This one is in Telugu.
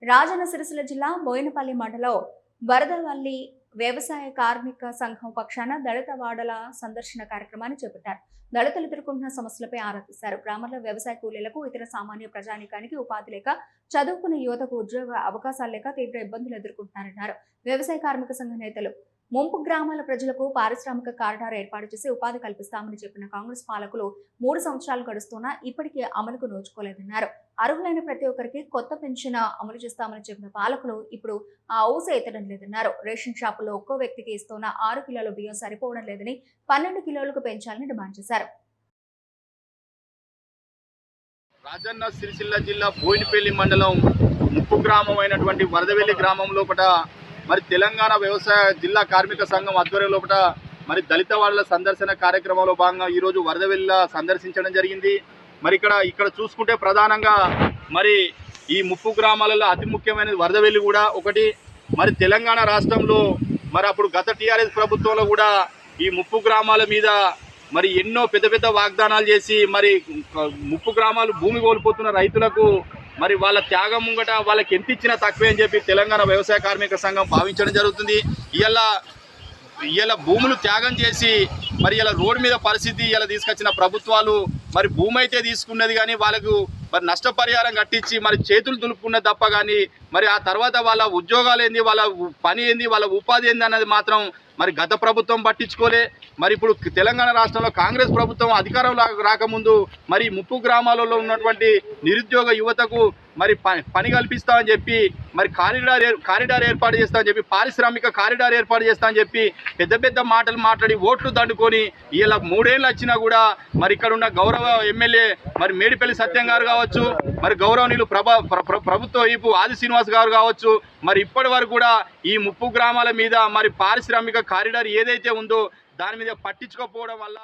రాజన్న సిరిసిల్ల జిల్లా బోయినపల్లి మండలం వరదవల్లి వ్యవసాయ కార్మిక సంఘం పక్షాన దళిత వాడల సందర్శన కార్యక్రమాన్ని చేపట్టారు. దళితులు ఎదుర్కొంటున్న సమస్యలపై ఆరా తీశారు. గ్రామంలో వ్యవసాయ కూలీలకు, ఇతర సామాన్య ప్రజానీకానికి ఉపాధి లేక, చదువుకునే యువతకు ఉద్యోగ అవకాశాలు లేక తీవ్ర ఇబ్బందులు ఎదుర్కొంటున్నారన్నారు. వ్యవసాయ కార్మిక సంఘ నేతలు ముంపు గ్రామాల ప్రజలకు పారిశ్రామిక కారిడార్ ఏర్పాటు చేసి ఉపాధి కల్పిస్తామని చెప్పిన కాంగ్రెస్ పాలకులు 3 సంవత్సరాలు గడుస్తున్నా ఇప్పటికీ అమలుకు నోచుకోలేదన్నారు. అర్హులైన ప్రతి ఒక్కరికి కొత్త పెన్షన్ అమలు చేస్తామని చెప్పిన పాలకులు ఇప్పుడు ఆ ఊస ఎత్తడం లేదన్నారు. రేషన్ షాపుల్లో ఒక్కో వ్యక్తికి ఇస్తున్న 6 కిలోల బియ్యం సరిపోవడం లేదని 12 కిలోలకు పెంచాలని డిమాండ్ చేశారు. రాజన్న సిరిసిల్ల జిల్లా బోయినపల్లి మండలం ముప్పు గ్రామం అయినటువంటి వరదవెల్లి గ్రామం లోపల మరి తెలంగాణ వ్యవసాయ జిల్లా కార్మిక సంఘం ఆధ్వర్యం లోపల మరి దళిత వాళ్ళ సందర్శన కార్యక్రమంలో భాగంగా ఈరోజు వరదవెల్లి సందర్శించడం జరిగింది. మరి ఇక్కడ చూసుకుంటే ప్రధానంగా మరి ఈ ముప్పు గ్రామాలలో అతి ముఖ్యమైనది వరదవెల్లి కూడా ఒకటి. మరి తెలంగాణ రాష్ట్రంలో మరి అప్పుడు గత టీఆర్ఎస్ ప్రభుత్వంలో కూడా ఈ ముప్పు గ్రామాల మీద మరి ఎన్నో పెద్ద పెద్ద వాగ్దానాలు చేసి మరి ముప్పు గ్రామాలు భూమి కోల్పోతున్న రైతులకు మరి వాళ్ళ త్యాగం ముంగట వాళ్ళకి ఎంత ఇచ్చినా తక్కువే అని చెప్పి తెలంగాణ వ్యవసాయ కార్మిక సంఘం భావించడం జరుగుతుంది. ఇవాళ భూములు త్యాగం చేసి మరి ఇలా రోడ్డు మీద పరిస్థితి ఇలా తీసుకొచ్చిన ప్రభుత్వాలు మరి భూమి అయితే తీసుకున్నది కానీ వాళ్ళకు మరి నష్టపరిహారం కట్టించి మరి చేతులు దులుపుకున్నది తప్ప కానీ మరి ఆ తర్వాత వాళ్ళ ఉద్యోగాలు ఏంది, వాళ్ళ పని ఏంది, వాళ్ళ ఉపాధి ఏంది అన్నది మాత్రం మరి గత ప్రభుత్వం పట్టించుకోలే. మరి ఇప్పుడు తెలంగాణ రాష్ట్రంలో కాంగ్రెస్ ప్రభుత్వం అధికారంలో రాకముందు మరి ముప్పు గ్రామాలలో ఉన్నటువంటి నిరుద్యోగ యువతకు మరి పని కల్పిస్తామని చెప్పి మరి కారిడార్ ఏర్పాటు చేస్తామని చెప్పి, పారిశ్రామిక కారిడార్ ఏర్పాటు చేస్తామని చెప్పి పెద్ద పెద్ద మాటలు మాట్లాడి ఓట్లు దండుకొని ఇలా 3 ఏళ్ళు వచ్చినా కూడా మరి ఇక్కడ ఉన్న గౌరవ ఎమ్మెల్యే మరి మేడిపల్లి సత్యం గారు కావచ్చు, మరి గౌరవనీయులు ప్రభుత్వ వైపు ఆది శ్రీనివాస్ గారు కావచ్చు, మరి ఇప్పటి వరకు కూడా ఈ ముప్పు గ్రామాల మీద మరి పారిశ్రామిక కారిడార్ ఏదైతే ఉందో దాని మీద పట్టించుకోకపోవడం వల్ల